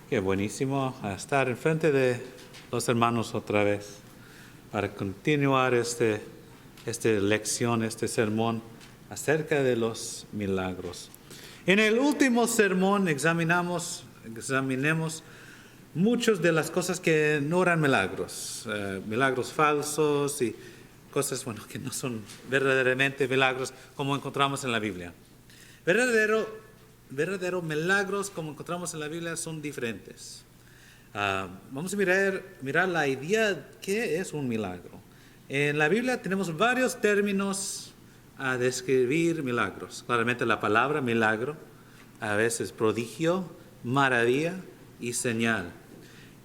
Qué buenísimo estar enfrente de los hermanos otra vez para continuar esta lección, este sermón acerca de los milagros. En el último sermón examinemos muchas de las cosas que no eran milagros, milagros falsos y cosas que no son verdaderamente milagros como encontramos en la Biblia. Verdaderos milagros como encontramos en la Biblia son diferentes. Vamos a mirar la idea de qué es un milagro. En la Biblia tenemos varios términos a describir milagros. Claramente la palabra milagro, a veces prodigio, maravilla y señal.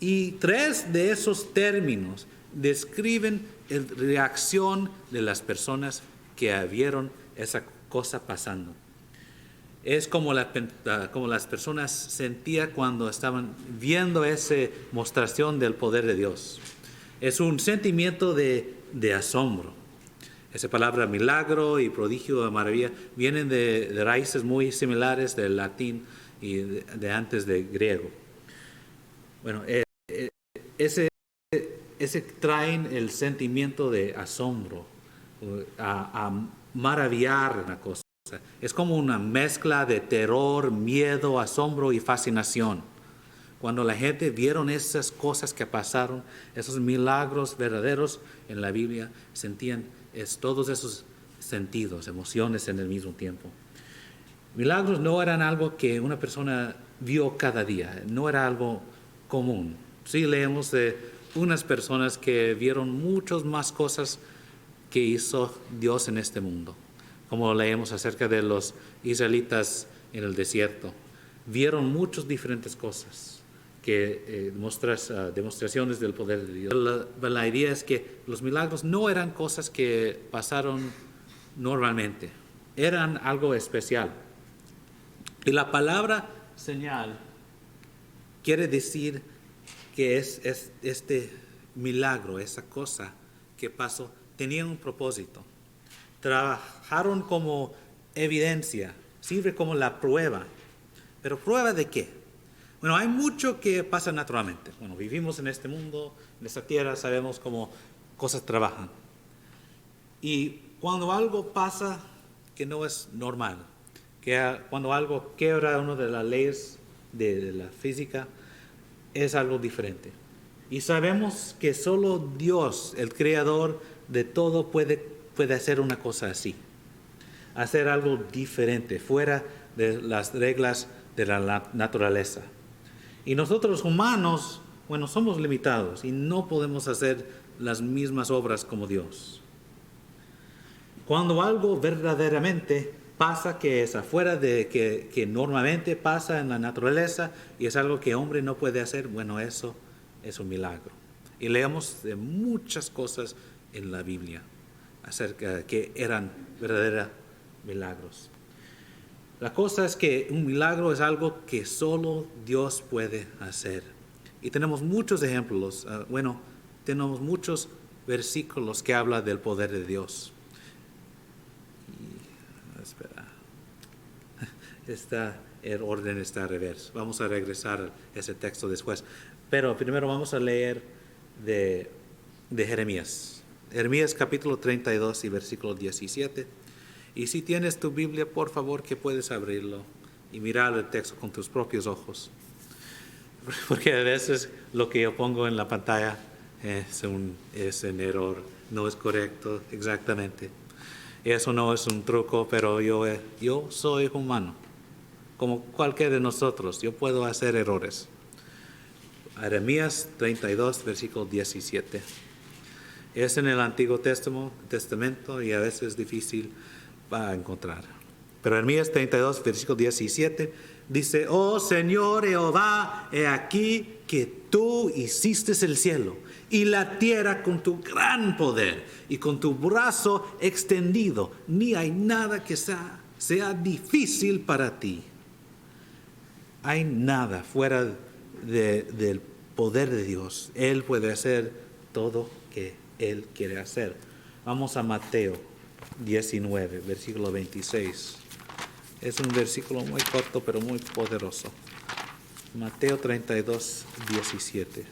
Y tres de esos términos describen la reacción de las personas que vieron esa cosa pasando. Es como las personas sentían cuando estaban viendo esa mostración del poder de Dios. Es un sentimiento de asombro. Esa palabra milagro y prodigio, maravilla, vienen de raíces muy similares del latín y de antes de griego. Ese traen el sentimiento de asombro, a maravillar una cosa. Es como una mezcla de terror, miedo, asombro y fascinación. Cuando la gente vieron esas cosas que pasaron, esos milagros verdaderos en la Biblia, sentían todos esos sentidos, emociones en el mismo tiempo. Milagros no eran algo que una persona vio cada día, no era algo común. Sí leemos de unas personas que vieron muchas más cosas que hizo Dios en este mundo. Como leemos acerca de los israelitas en el desierto. Vieron muchas diferentes cosas, demostraciones del poder de Dios. La idea es que los milagros no eran cosas que pasaron normalmente, eran algo especial. Y la palabra señal quiere decir que es este milagro, esa cosa que pasó, tenía un propósito. Trabajaron como evidencia, sirve como la prueba. ¿Pero prueba de qué? Hay mucho que pasa naturalmente. Vivimos en este mundo, en esta tierra, sabemos cómo cosas trabajan. Y cuando algo pasa que no es normal, cuando algo quebra una de las leyes de la física, es algo diferente. Y sabemos que solo Dios, el creador de todo, puede hacer una cosa así, hacer algo diferente, fuera de las reglas de la naturaleza. Y nosotros humanos, somos limitados y no podemos hacer las mismas obras como Dios. Cuando algo verdaderamente pasa que es afuera de que normalmente pasa en la naturaleza y es algo que el hombre no puede hacer, eso es un milagro. Y leemos de muchas cosas en la Biblia acerca de que eran verdaderos milagros. La cosa es que un milagro es algo que solo Dios puede hacer. Y tenemos muchos ejemplos, tenemos muchos versículos que hablan del poder de Dios. El orden está al revés. Vamos a regresar a ese texto después. Pero primero vamos a leer de Jeremías. Jeremías capítulo 32 y versículo 17. Y si tienes tu Biblia, por favor, que puedes abrirlo y mirar el texto con tus propios ojos. Porque a veces lo que yo pongo en la pantalla es en error, no es correcto exactamente. Eso no es un truco, pero yo soy humano, como cualquiera de nosotros. Yo puedo hacer errores. Jeremías 32, versículo 17. Es en el Antiguo Testamento y a veces es difícil para encontrar. Pero Jeremías 32, versículo 17, dice: Oh Señor Jehová, he aquí que tú hiciste el cielo y la tierra con tu gran poder y con tu brazo extendido. Ni hay nada que sea difícil para ti. Hay nada fuera del poder de Dios. Él puede hacer todo que Él quiere hacer. Vamos a Mateo 19, versículo 26. Es un versículo muy corto, pero muy poderoso. Mateo 32, 17.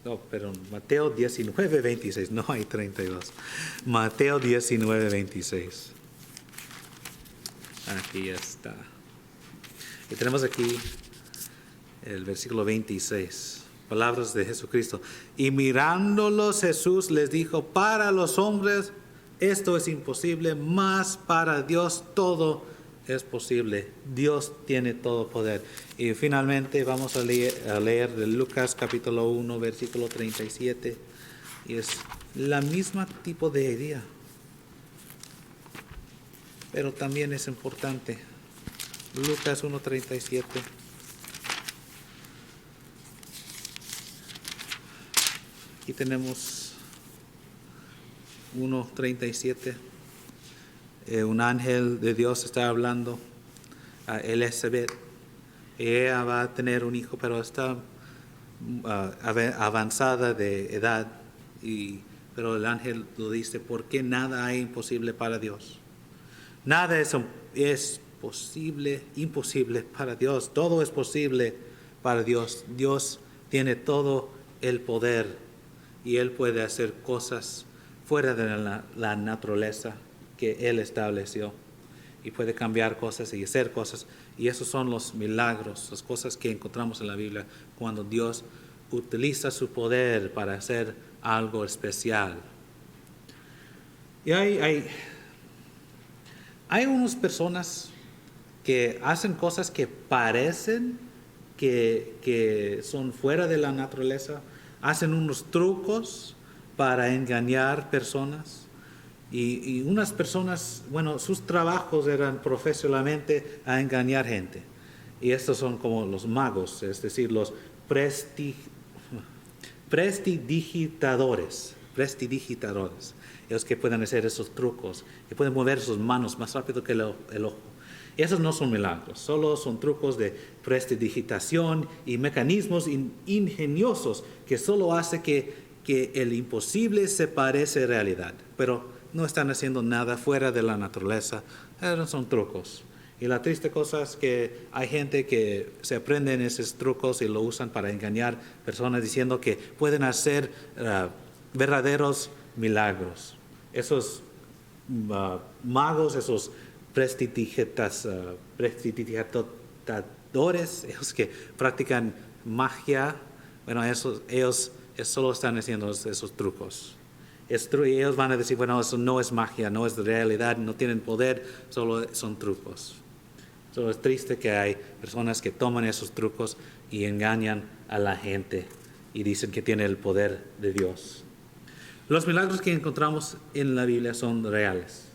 No, perdón, Mateo 19, 26, no hay 32. Mateo 19, 26. Aquí está. Y tenemos aquí el versículo 26, palabras de Jesucristo. Y mirándolos Jesús les dijo, para los hombres esto es imposible, mas para Dios todo es posible. Dios tiene todo poder. Y finalmente vamos a leer de Lucas capítulo 1, versículo 37. Y es la misma tipo de idea, pero también es importante. Lucas 1, 37. Aquí tenemos 1:37. Un ángel de Dios está hablando a Elizabeth. Ella va a tener un hijo, pero está avanzada de edad. Pero el ángel lo dice, porque nada hay imposible para Dios. Nada es posible, imposible para Dios. Todo es posible para Dios. Dios tiene todo el poder y Él puede hacer cosas fuera de la naturaleza que Él estableció, y puede cambiar cosas y hacer cosas. Y esos son los milagros, las cosas que encontramos en la Biblia, cuando Dios utiliza su poder para hacer algo especial. Y hay unas personas que hacen cosas que parecen que son fuera de la naturaleza, hacen unos trucos para engañar personas. Y unas personas, bueno, sus trabajos eran profesionalmente a engañar gente. Y estos son como los magos, es decir, los prestidigitadores. Ellos que pueden hacer esos trucos, que pueden mover sus manos más rápido que el ojo. Esos no son milagros, solo son trucos de prestidigitación y mecanismos ingeniosos que solo hace que el imposible se parece realidad. Pero no están haciendo nada fuera de la naturaleza, son trucos. Y la triste cosa es que hay gente que se aprenden esos trucos y lo usan para engañar personas diciendo que pueden hacer verdaderos milagros. Esos magos, esos prestidigitadores, esos que practican magia, bueno, ellos solo están haciendo esos trucos. Y ellos van a decir, bueno, eso no es magia, no es realidad, no tienen poder, solo son trucos. Solo es triste que hay personas que toman esos trucos y engañan a la gente y dicen que tienen el poder de Dios. Los milagros que encontramos en la Biblia son reales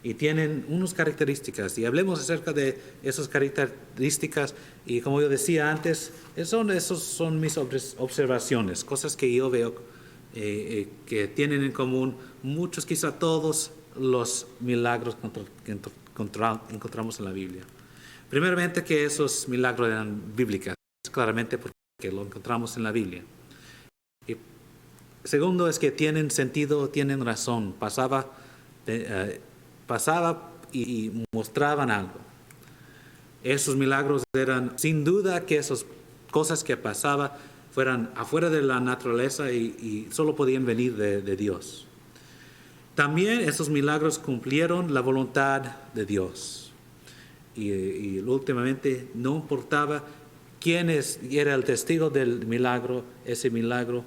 y tienen unas características, y hablemos acerca de esas características. Y como yo decía antes, esos son mis observaciones, cosas que yo veo que tienen en común muchos, quizá todos, los milagros que encontramos en la Biblia. Primeramente, que esos milagros eran bíblicos, claramente porque lo encontramos en la Biblia. Y segundo, es que tienen sentido, tienen razón. Pasaba y mostraban algo. Esos milagros eran, sin duda, que esas cosas que pasaban fueran afuera de la naturaleza y solo podían venir de Dios. También esos milagros cumplieron la voluntad de Dios. Y últimamente no importaba quién era el testigo del milagro, ese milagro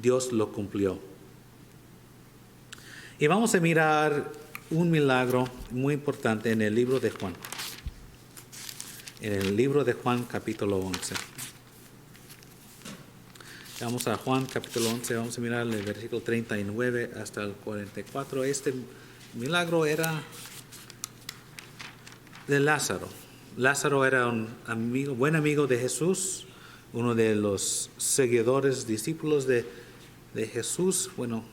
Dios lo cumplió. Y vamos a mirar un milagro muy importante en el libro de Juan. En el libro de Juan, capítulo 11. Vamos a Juan capítulo 11, vamos a mirar el versículo 39 hasta el 44. Este milagro era de Lázaro. Lázaro era un buen amigo de Jesús, uno de los seguidores, discípulos de Jesús. Bueno,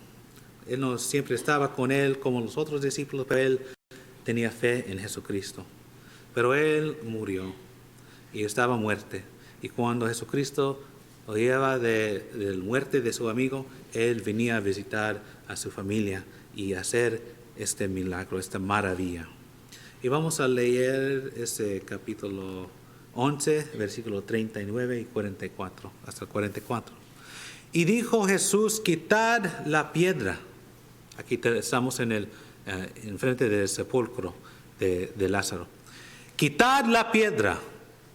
él no siempre estaba con él como los otros discípulos, pero él tenía fe en Jesucristo. Pero él murió y estaba muerto. Y cuando Jesucristo oía de la muerte de su amigo, él venía a visitar a su familia y hacer este milagro, esta maravilla. Y vamos a leer ese capítulo 11, versículo 39 y 44, hasta el 44. Y dijo Jesús: quitad la piedra. Aquí estamos en frente del sepulcro de Lázaro. Quitad la piedra.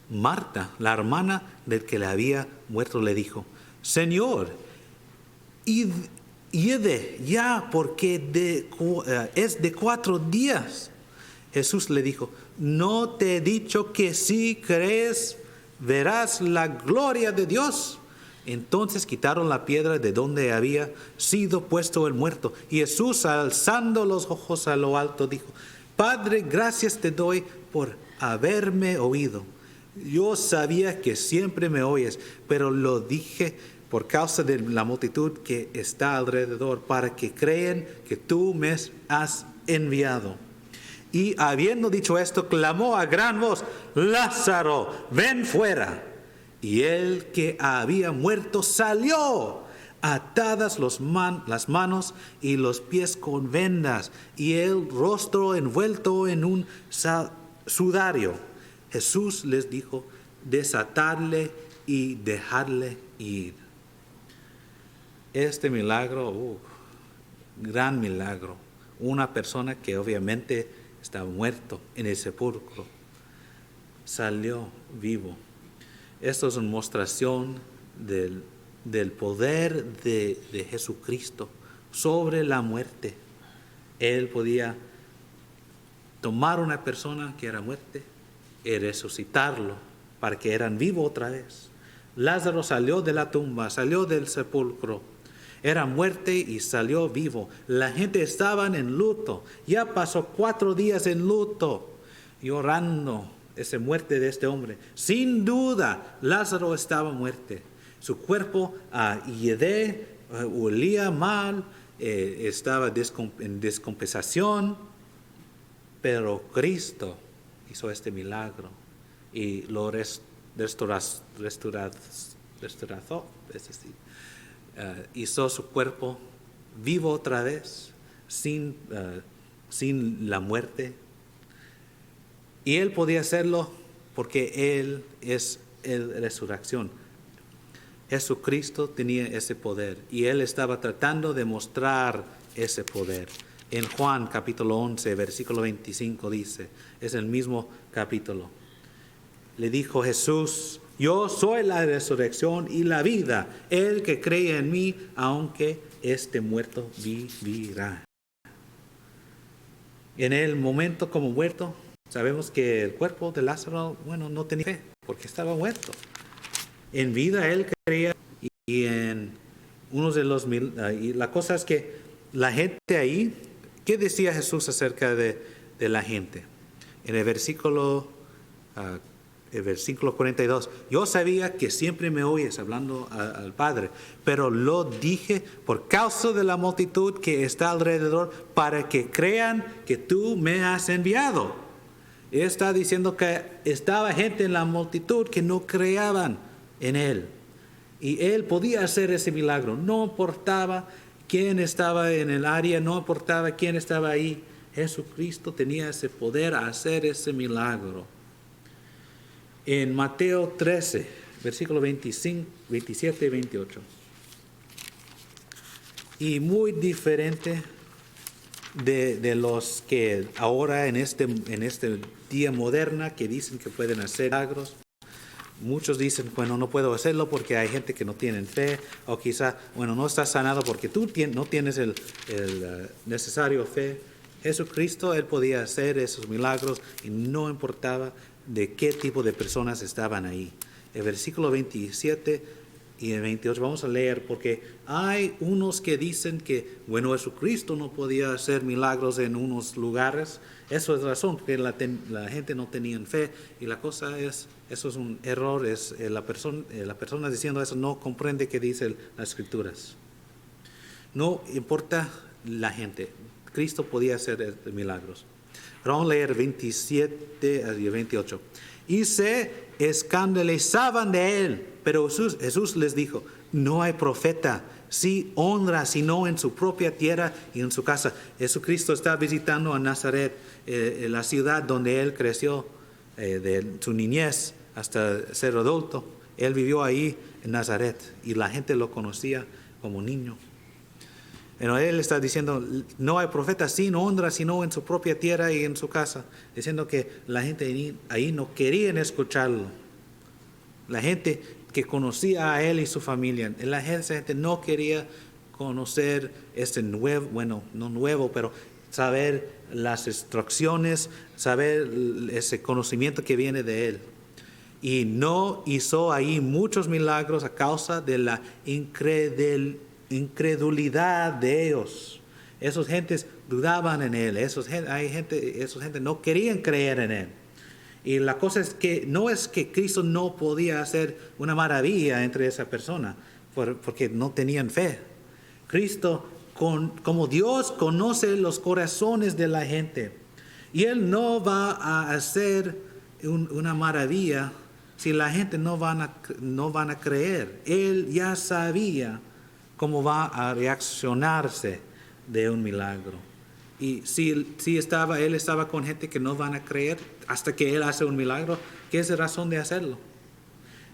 Marta, la hermana del que le había muerto, le dijo: Señor, yede ya, porque es de 4 días. Jesús le dijo: ¿no te he dicho que si crees verás la gloria de Dios? Entonces quitaron la piedra de donde había sido puesto el muerto. Y Jesús, alzando los ojos a lo alto, dijo: Padre, gracias te doy por haberme oído. Yo sabía que siempre me oyes, pero lo dije por causa de la multitud que está alrededor, para que crean que tú me has enviado. Y habiendo dicho esto, clamó a gran voz: Lázaro, ven fuera. Y el que había muerto salió, atadas las manos y los pies con vendas, y el rostro envuelto en un sudario. Jesús les dijo: desatadle y dejadle ir. Este milagro, gran milagro. Una persona que obviamente estaba muerto en el sepulcro, salió vivo. Esto es una demostración del poder de Jesucristo sobre la muerte. Él podía tomar una persona que era muerta y resucitarlo para que eran vivos otra vez. Lázaro salió de la tumba, salió del sepulcro. Era muerte y salió vivo. La gente estaba en luto. Ya pasó 4 días en luto, llorando esa muerte de este hombre. Sin duda, Lázaro estaba muerto. Su cuerpo olía mal, estaba en descompensación, pero Cristo hizo este milagro y lo restauró, es decir, hizo su cuerpo vivo otra vez, sin la muerte. Y Él podía hacerlo porque Él es la resurrección. Jesucristo tenía ese poder y Él estaba tratando de mostrar ese poder. En Juan capítulo 11, versículo 25 dice, es el mismo capítulo. Le dijo Jesús: yo soy la resurrección y la vida. El que cree en mí, aunque esté muerto, vivirá. En el momento como muerto, sabemos que el cuerpo de Lázaro, no tenía fe, porque estaba muerto. En vida él creía, y en unos de los y la cosa es que la gente ahí, ¿qué decía Jesús acerca de la gente? En el versículo 42, yo sabía que siempre me oyes, hablando al Padre, pero lo dije por causa de la multitud que está alrededor, para que crean que tú me has enviado. Él está diciendo que estaba gente en la multitud que no creían en Él. Y Él podía hacer ese milagro. No importaba quién estaba en el área, no importaba quién estaba ahí. Jesucristo tenía ese poder a hacer ese milagro. En Mateo 13, versículo 25, 27 y 28. Y muy diferente de los que ahora en este día moderna que dicen que pueden hacer milagros. Muchos dicen, no puedo hacerlo porque hay gente que no tiene fe, o quizá, no estás sanado porque tú no tienes el necesario fe. Jesucristo, Él podía hacer esos milagros y no importaba de qué tipo de personas estaban ahí. El versículo 27 y el 28 vamos a leer, porque hay unos que dicen que, Jesucristo no podía hacer milagros en unos lugares. Eso es razón, porque la gente no tenía fe, y la cosa es, eso es un error, es la persona diciendo eso no comprende qué dice las Escrituras. No importa la gente, Cristo podía hacer milagros. Pero vamos a leer 27 y 28. y se escandalizaban de él. Pero Jesús les dijo, no hay profeta si honra, sino en su propia tierra y en su casa. Jesucristo está visitando a Nazaret, la ciudad donde él creció, de su niñez hasta ser adulto. Él vivió ahí en Nazaret y la gente lo conocía como niño. Pero él está diciendo, no hay profeta sin honra, sino en su propia tierra y en su casa. Diciendo que la gente ahí no querían escucharlo. La gente que conocía a él y su familia, esa gente no quería conocer ese nuevo, bueno, no nuevo, pero saber las instrucciones, saber ese conocimiento que viene de él. Y no hizo ahí muchos milagros a causa de la incredulidad de ellos. Esas gentes dudaban en él, esas gente no querían creer en él. Y la cosa es que no es que Cristo no podía hacer una maravilla entre esa persona, porque no tenían fe. Cristo, como Dios, conoce los corazones de la gente. Y Él no va a hacer una maravilla si la gente no van a creer. Él ya sabía cómo va a reaccionarse de un milagro. Y si él estaba con gente que no van a creer hasta que él hace un milagro, ¿qué es la razón de hacerlo?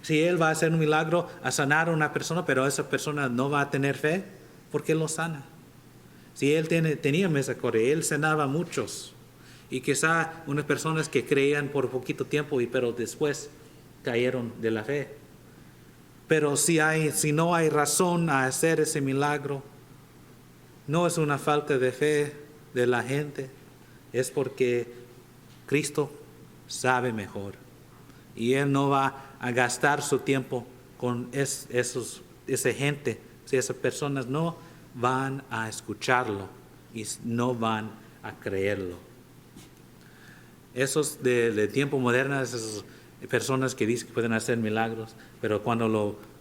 Si él va a hacer un milagro a sanar a una persona, pero esa persona no va a tener fe, ¿por qué lo sana? Si él tenía misericordia, él sanaba a muchos. Y quizá unas personas que creían por poquito tiempo, pero después cayeron de la fe. Pero si no hay razón a hacer ese milagro, no es una falta de fe de la gente, es porque Cristo sabe mejor. Y Él no va a gastar su tiempo con esa gente, si esas personas no van a escucharlo y no van a creerlo. Esos de tiempo moderno, esas personas que dicen que pueden hacer milagros, pero cuando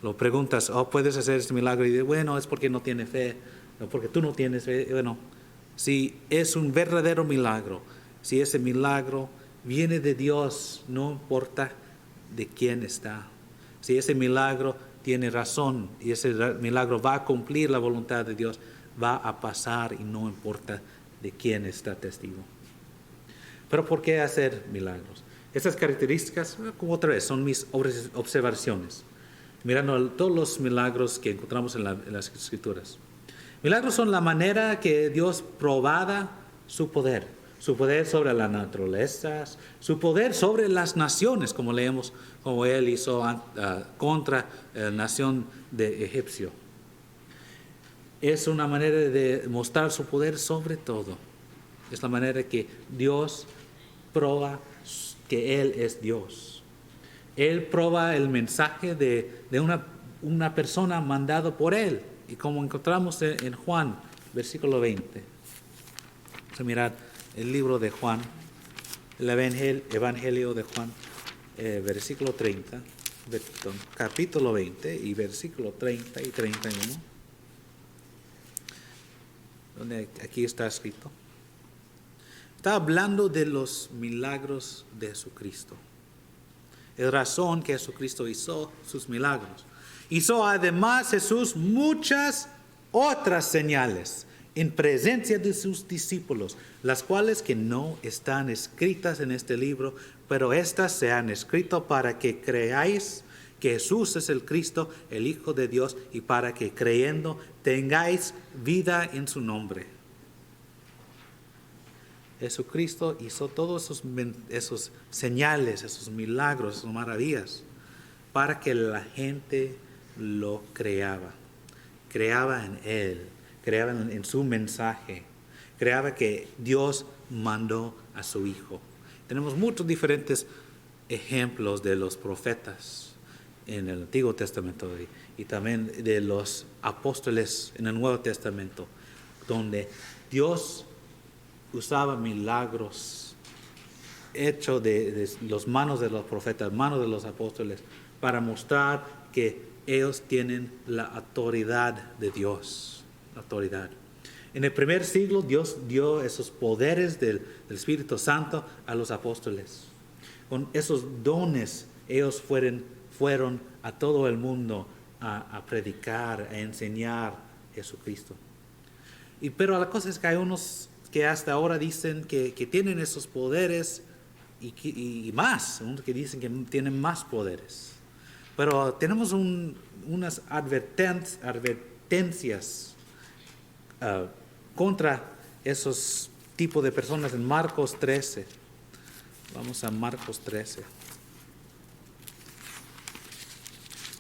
lo preguntas, ¿puedes hacer este milagro? Y dice, bueno, es porque no tiene fe, o porque tú no tienes fe. Bueno, si es un verdadero milagro, si ese milagro viene de Dios, no importa de quién está. Si ese milagro tiene razón y ese milagro va a cumplir la voluntad de Dios, va a pasar y no importa de quién está testigo. Pero ¿por qué hacer milagros? Estas características, como otra vez, son mis observaciones, mirando todos los milagros que encontramos en las Escrituras. Milagros son la manera que Dios probaba su poder sobre la naturaleza, su poder sobre las naciones, como leemos, como Él hizo contra la nación de Egipcio. Es una manera de mostrar su poder sobre todo. Es la manera que Dios prueba que Él es Dios. Él prueba el mensaje de una persona mandado por Él. Y como encontramos en Juan, versículo 20. Vamos a mirar el libro de Juan, el Evangelio de Juan, versículo 30, capítulo 20 y versículo 30 y 31. Donde aquí está escrito. Está hablando de los milagros de Jesucristo. Es razón que Jesucristo hizo sus milagros. Hizo además Jesús muchas otras señales en presencia de sus discípulos, las cuales que no están escritas en este libro, pero estas se han escrito para que creáis que Jesús es el Cristo, el Hijo de Dios, y para que creyendo tengáis vida en su nombre. Jesucristo hizo todos esos señales, esos milagros, esas maravillas, para que la gente lo creaba en Él, creaba en su mensaje, creaba que Dios mandó a su Hijo. Tenemos muchos diferentes ejemplos de los profetas en el Antiguo Testamento y también de los apóstoles en el Nuevo Testamento, donde Dios usaba milagros hechos de las manos de los profetas, manos de los apóstoles, para mostrar que ellos tienen la autoridad de Dios. Autoridad. En el primer siglo Dios dio esos poderes del Espíritu Santo a los apóstoles. con esos dones, ellos fueron a todo el mundo a predicar, a enseñar a Jesucristo. Pero la cosa es que hay unos que hasta ahora dicen que tienen esos poderes y más, unos que dicen que tienen más poderes. Pero tenemos unas advertencias contra esos tipos de personas en Marcos 13. Vamos a Marcos 13.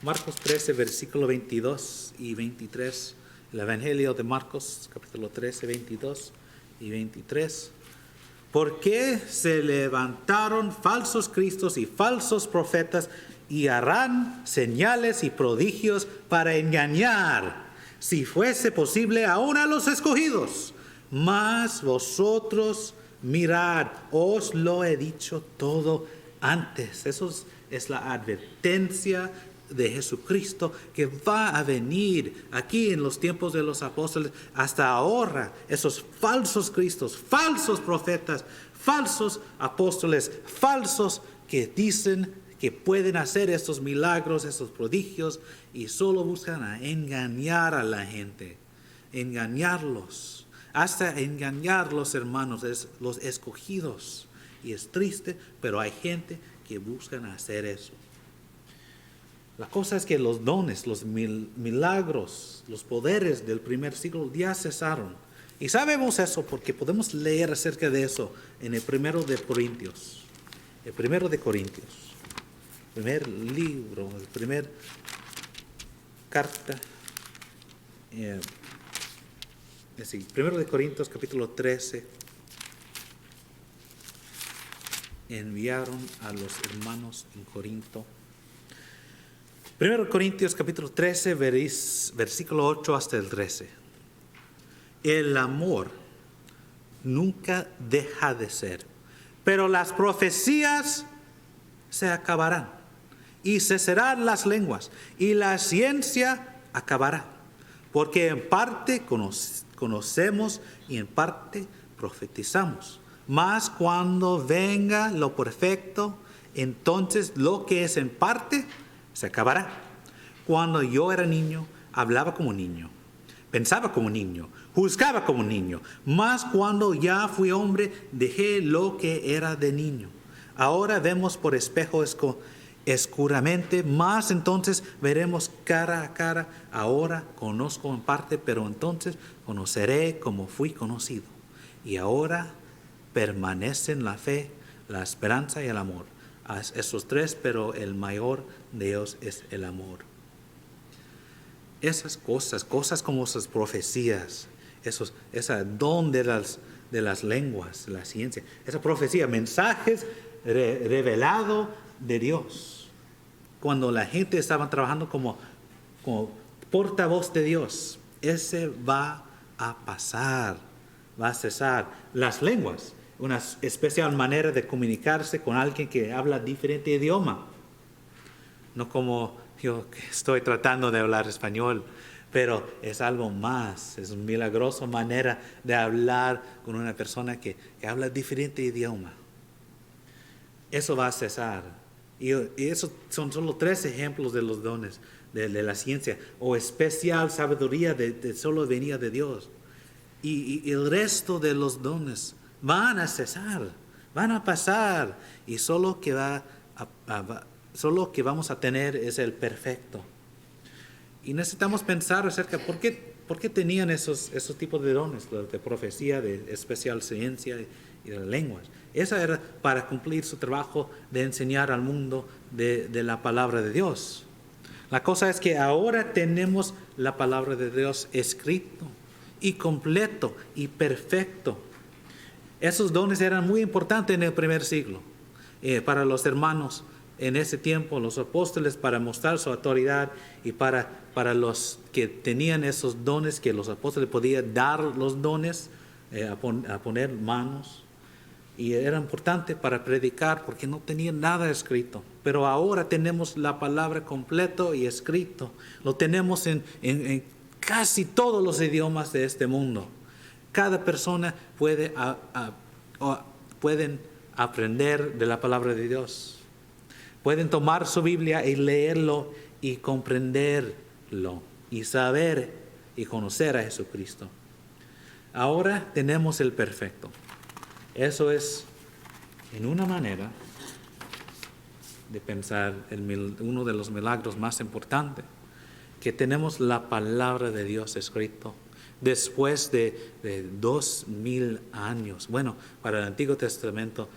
Marcos 13, versículo 22 y 23. El Evangelio de Marcos, capítulo 13, 22 y 23. Porque se levantaron falsos cristos y falsos profetas y harán señales y prodigios para engañar, si fuese posible, aún a los escogidos. Mas vosotros mirad, os lo he dicho todo antes. Eso es la advertencia de Jesucristo que va a venir aquí en los tiempos de los apóstoles. Hasta ahora, esos falsos cristos, falsos profetas, falsos apóstoles, falsos que dicen que pueden hacer estos milagros, estos prodigios, y solo buscan a engañar a la gente, engañarlos, hasta engañar los hermanos, los escogidos. Y es triste, pero hay gente que buscan hacer eso. La cosa es que los dones, los milagros, los poderes del primer siglo ya cesaron. Y sabemos eso porque podemos leer acerca de eso en el primero de Corintios. El primero de Corintios. Primer libro, el primer carta. Primero de Corintios, capítulo 13. Enviaron a los hermanos en Corinto. 1 Corintios capítulo 13, versículo 8 hasta el 13. El amor nunca deja de ser, pero las profecías se acabarán, y cesarán las lenguas, y la ciencia acabará, porque en parte conocemos y en parte profetizamos. Mas cuando venga lo perfecto, entonces lo que es en parte se acabará. Cuando yo era niño, hablaba como niño, pensaba como niño, juzgaba como niño. Mas cuando ya fui hombre, dejé lo que era de niño. Ahora vemos por espejo oscuramente, mas entonces veremos cara a cara. Ahora conozco en parte, pero entonces conoceré como fui conocido. Y ahora permanecen la fe, la esperanza y el amor. Esos tres, pero el mayor de ellos es el amor. Esas cosas como esas profecías, ese don de las lenguas, la ciencia, esa profecía, mensajes revelados de Dios. Cuando la gente estaba trabajando como portavoz de Dios, ese va a pasar, va a cesar. Las lenguas, una especial manera de comunicarse con alguien que habla diferente idioma. No como yo que estoy tratando de hablar español, pero es algo más, es una milagrosa manera de hablar con una persona que habla diferente idioma. Eso va a cesar. Y esos son solo 3 ejemplos de los dones de la ciencia, o especial sabiduría de solo venía de Dios. Y el resto de los dones van a cesar, van a pasar, y solo que vamos a tener es el perfecto. Y necesitamos pensar acerca por qué tenían esos tipos de dones, de profecía, de especial ciencia y de lenguas. Esa era para cumplir su trabajo de enseñar al mundo de la palabra de Dios. La cosa es que ahora tenemos la palabra de Dios escrito y completo y perfecto. Esos dones eran muy importantes en el primer siglo para los hermanos en ese tiempo, los apóstoles, para mostrar su autoridad, y para los que tenían esos dones, que los apóstoles podían dar los dones, a poner manos. Y era importante para predicar porque no tenían nada escrito. Pero ahora tenemos la palabra completo y escrito. Lo tenemos en casi todos los idiomas de este mundo. Cada persona pueden aprender de la palabra de Dios. Pueden tomar su Biblia y leerlo y comprenderlo y saber y conocer a Jesucristo. Ahora tenemos el perfecto. Eso es, en una manera de pensar, uno de los milagros más importantes, que tenemos la palabra de Dios escrito después de 2000 años. Bueno, para el Antiguo Testamento,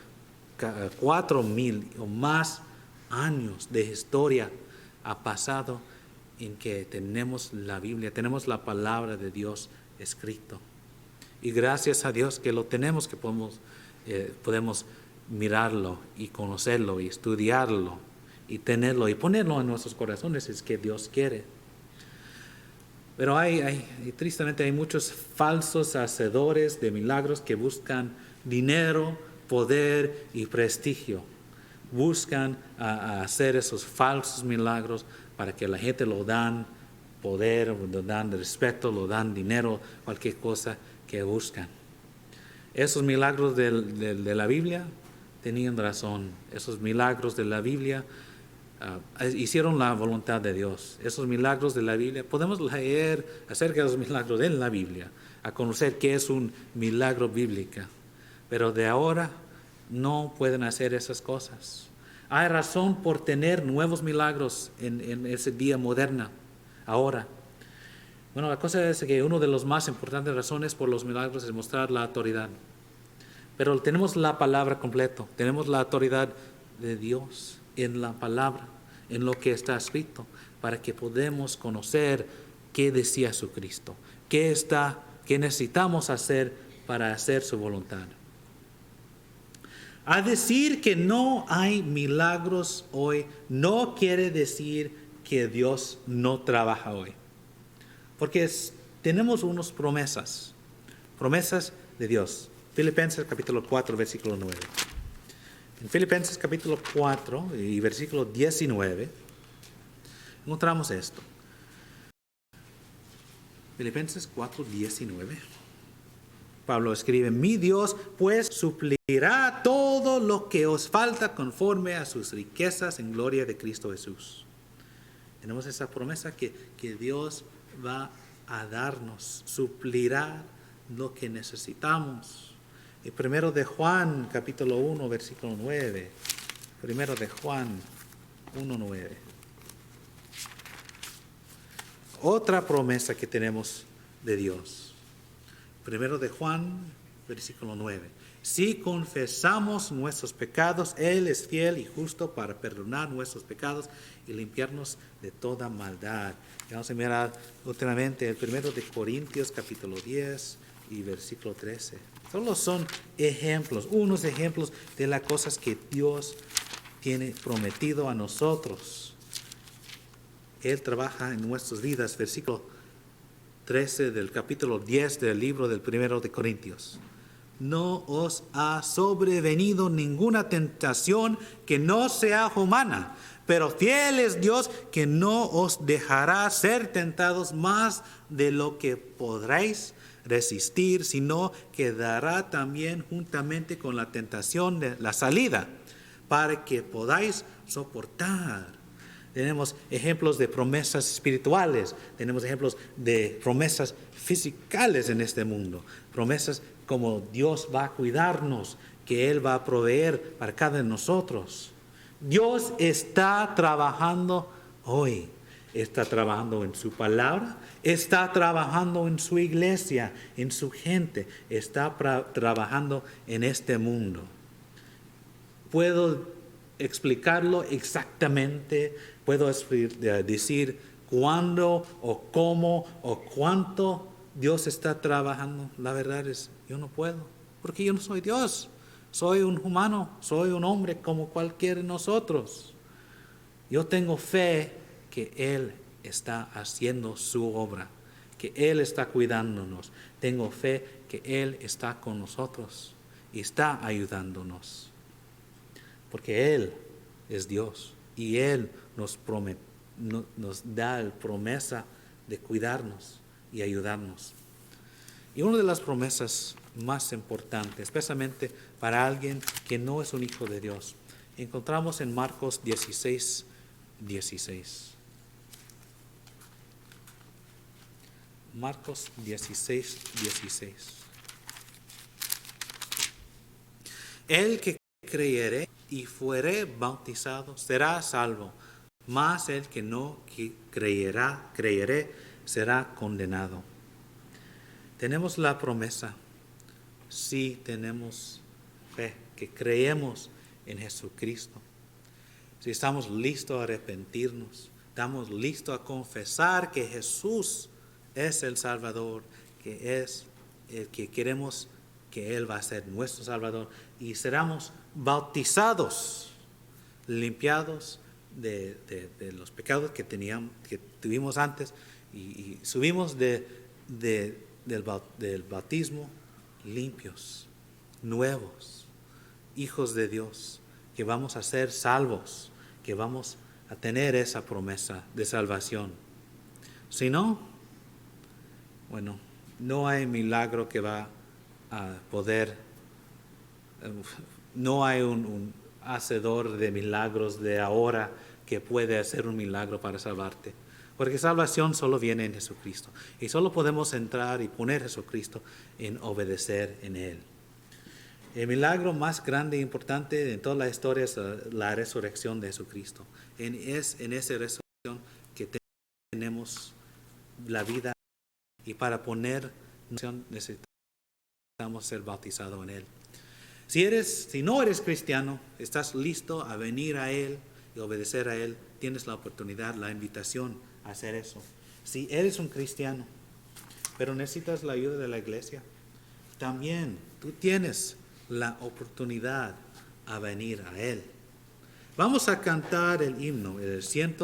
4000 o más años de historia ha pasado en que tenemos la Biblia, tenemos la palabra de Dios escrito. Y gracias a Dios que lo tenemos, que podemos mirarlo y conocerlo y estudiarlo y tenerlo y ponerlo en nuestros corazones, es que Dios quiere. Pero tristemente hay muchos falsos hacedores de milagros que buscan dinero, poder y prestigio. Buscan hacer esos falsos milagros para que la gente lo dan poder, lo dan respeto, lo dan dinero, cualquier cosa que buscan. Esos milagros de la Biblia tenían razón. Esos milagros de la Biblia hicieron la voluntad de Dios. Esos milagros de la Biblia, podemos leer acerca de los milagros en la Biblia, a conocer qué es un milagro bíblico. Pero de ahora no pueden hacer esas cosas. Hay razón por tener nuevos milagros en ese día moderno, ahora. Bueno, la cosa es que una de las más importantes razones por los milagros es mostrar la autoridad. Pero tenemos la palabra completa, tenemos la autoridad de Dios en la palabra, en lo que está escrito, para que podamos conocer qué decía Jesucristo, qué necesitamos hacer para hacer su voluntad. A decir que no hay milagros hoy, no quiere decir que Dios no trabaja hoy. Porque tenemos unas promesas de Dios. Filipenses capítulo 4, versículo 9. En Filipenses capítulo 4 y versículo 19 encontramos esto. Filipenses 4, 19. Pablo escribe: mi Dios pues suplirá todo lo que os falta conforme a sus riquezas en gloria de Cristo Jesús. Tenemos esa promesa que Dios va a darnos, suplirá lo que necesitamos. El primero de Juan, capítulo 1, versículo 9. Primero de Juan 1, 9. Otra promesa que tenemos de Dios. Primero de Juan, versículo 9. Si confesamos nuestros pecados, Él es fiel y justo para perdonar nuestros pecados y limpiarnos de toda maldad. Y vamos a mirar últimamente el primero de Corintios, capítulo 10 y versículo 13. Solo son ejemplos, unos ejemplos de las cosas que Dios tiene prometido a nosotros. Él trabaja en nuestras vidas. Versículo 13 del capítulo 10 del libro del primero de Corintios. No os ha sobrevenido ninguna tentación que no sea humana, pero fiel es Dios que no os dejará ser tentados más de lo que podréis resistir, sino que dará también juntamente con la tentación de la salida, para que podáis soportar. Tenemos ejemplos de promesas espirituales, tenemos ejemplos de promesas físicas en este mundo, promesas como Dios va a cuidarnos, que Él va a proveer para cada de nosotros. Dios está trabajando hoy, está trabajando en su palabra, está trabajando en su iglesia, en su gente, está trabajando en este mundo. Puedo explicarlo exactamente, puedo decir cuándo o cómo o cuánto Dios está trabajando. La verdad es, yo no puedo, porque yo no soy Dios. Soy un humano, soy un hombre como cualquiera de nosotros. Yo tengo fe que Él está haciendo su obra, que Él está cuidándonos. Tengo fe que Él está con nosotros y está ayudándonos. Porque Él es Dios y Él nos da la promesa de cuidarnos y ayudarnos. Y una de las promesas más importante, especialmente para alguien que no es un hijo de Dios. Encontramos en Marcos 16, 16. Marcos 16, 16. El que creyere y fuere bautizado será salvo, mas el que no creyere será condenado. Tenemos la promesa, si tenemos fe, que creemos en Jesucristo. Si estamos listos a arrepentirnos, estamos listos a confesar que Jesús es el Salvador, que es el que queremos que Él va a ser nuestro Salvador, y seremos bautizados, limpiados de los pecados que tuvimos antes, y subimos del bautismo limpios, nuevos, hijos de Dios, que vamos a ser salvos, que vamos a tener esa promesa de salvación. Si no, bueno, no hay milagro que va a poder, no hay un hacedor de milagros de ahora que puede hacer un milagro para salvarte. Porque salvación solo viene en Jesucristo. Y solo podemos entrar y poner Jesucristo en obedecer en Él. El milagro más grande e importante en toda la historia es la resurrección de Jesucristo. Es en esa resurrección que tenemos la vida, y para poner necesitamos ser bautizados en Él. Si no eres cristiano, estás listo a venir a Él y obedecer a Él, tienes la oportunidad, la invitación a hacer eso. Si eres un cristiano, pero necesitas la ayuda de la iglesia, también tú tienes la oportunidad a venir a Él. Vamos a cantar el himno, el 100.